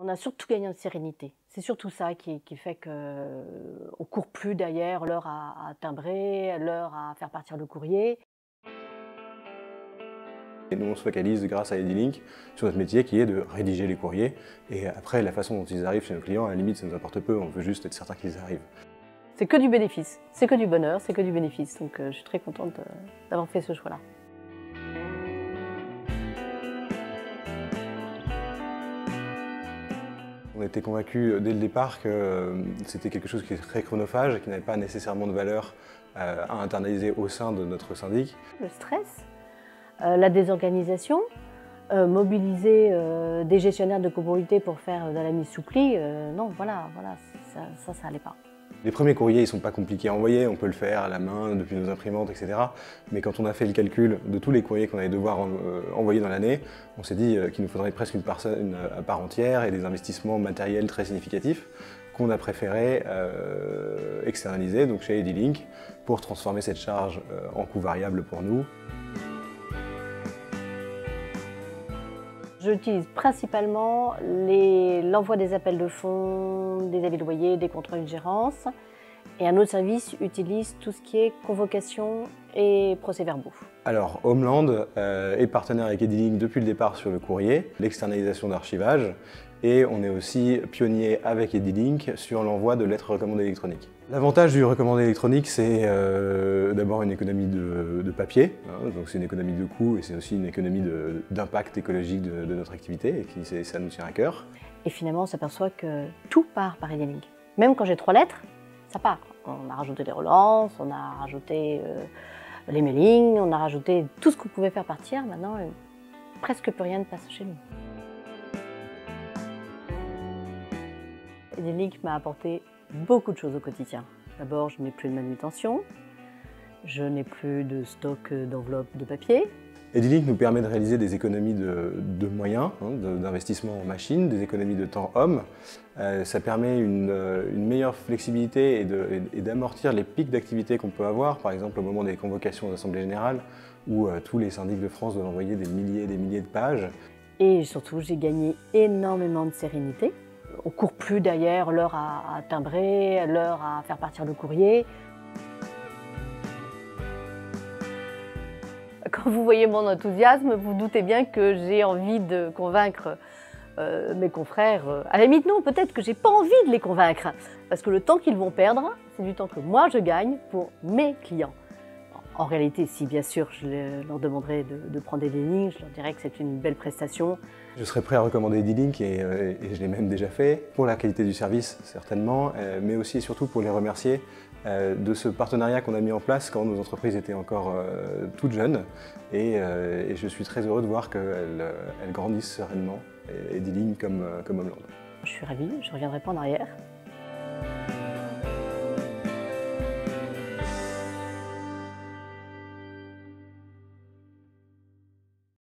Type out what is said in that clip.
On a surtout gagné en sérénité. C'est surtout ça qui fait qu'on ne court plus derrière l'heure à timbrer, l'heure à faire partir le courrier. Et nous, on se focalise grâce à Edilink sur notre métier qui est de rédiger les courriers. Et après, la façon dont ils arrivent chez nos clients, à la limite, ça nous importe peu, on veut juste être certain qu'ils arrivent. C'est que du bénéfice, c'est que du bonheur, c'est que du bénéfice. Donc je suis très contente d'avoir fait ce choix-là. On était convaincus dès le départ que c'était quelque chose qui était très chronophage et qui n'avait pas nécessairement de valeur à internaliser au sein de notre syndic. Le stress, la désorganisation, mobiliser des gestionnaires de copropriété pour faire de la mise sous pli, non, voilà, ça n'allait pas. Les premiers courriers, ils ne sont pas compliqués à envoyer, on peut le faire à la main, depuis nos imprimantes, etc. Mais quand on a fait le calcul de tous les courriers qu'on allait devoir envoyer dans l'année, on s'est dit qu'il nous faudrait presque une personne à part entière et des investissements matériels très significatifs qu'on a préféré externaliser, donc chez Edilink, pour transformer cette charge en coût variable pour nous. J'utilise principalement l'envoi des appels de fonds, des avis de loyer, des contrôles de gérance. Et un autre service utilise tout ce qui est convocation et procès-verbaux. Alors, Homeland est partenaire avec Edilink depuis le départ sur le courrier, l'externalisation d'archivage, et on est aussi pionnier avec Edilink sur l'envoi de lettres recommandées électroniques. L'avantage du recommandé électronique, c'est d'abord une économie de papier, hein, donc c'est une économie de coût et c'est aussi une économie d'impact écologique de notre activité, et ça nous tient à cœur. Et finalement, on s'aperçoit que tout part par Edilink. Même quand j'ai 3 lettres, ça part. On a rajouté des relances, on a rajouté les mailings, on a rajouté tout ce qu'on pouvait faire partir. Maintenant, presque plus rien ne passe chez nous. Edilink m'a apporté beaucoup de choses au quotidien. D'abord, je n'ai plus de manutention, je n'ai plus de stock d'enveloppes de papier. Edilink nous permet de réaliser des économies de moyens, hein, d'investissement en machines, des économies de temps homme. Ça permet une meilleure flexibilité et d'amortir les pics d'activité qu'on peut avoir, par exemple au moment des convocations d'assemblée générale, où tous les syndics de France doivent envoyer des milliers et des milliers de pages. Et surtout, j'ai gagné énormément de sérénité. On ne court plus derrière l'heure à timbrer, l'heure à faire partir le courrier. Quand vous voyez mon enthousiasme, vous doutez bien que j'ai envie de convaincre mes confrères. À la limite, non, peut-être que j'ai pas envie de les convaincre. Parce que le temps qu'ils vont perdre, c'est du temps que moi je gagne pour mes clients. En réalité, si bien sûr je leur demanderais de prendre des lignes, je leur dirais que c'est une belle prestation. Je serais prêt à recommander Edilink et je l'ai même déjà fait, pour la qualité du service certainement, mais aussi et surtout pour les remercier de ce partenariat qu'on a mis en place quand nos entreprises étaient encore toutes jeunes et je suis très heureux de voir qu'elles grandissent sereinement, Edilink comme Homeland. Je suis ravie, je ne reviendrai pas en arrière.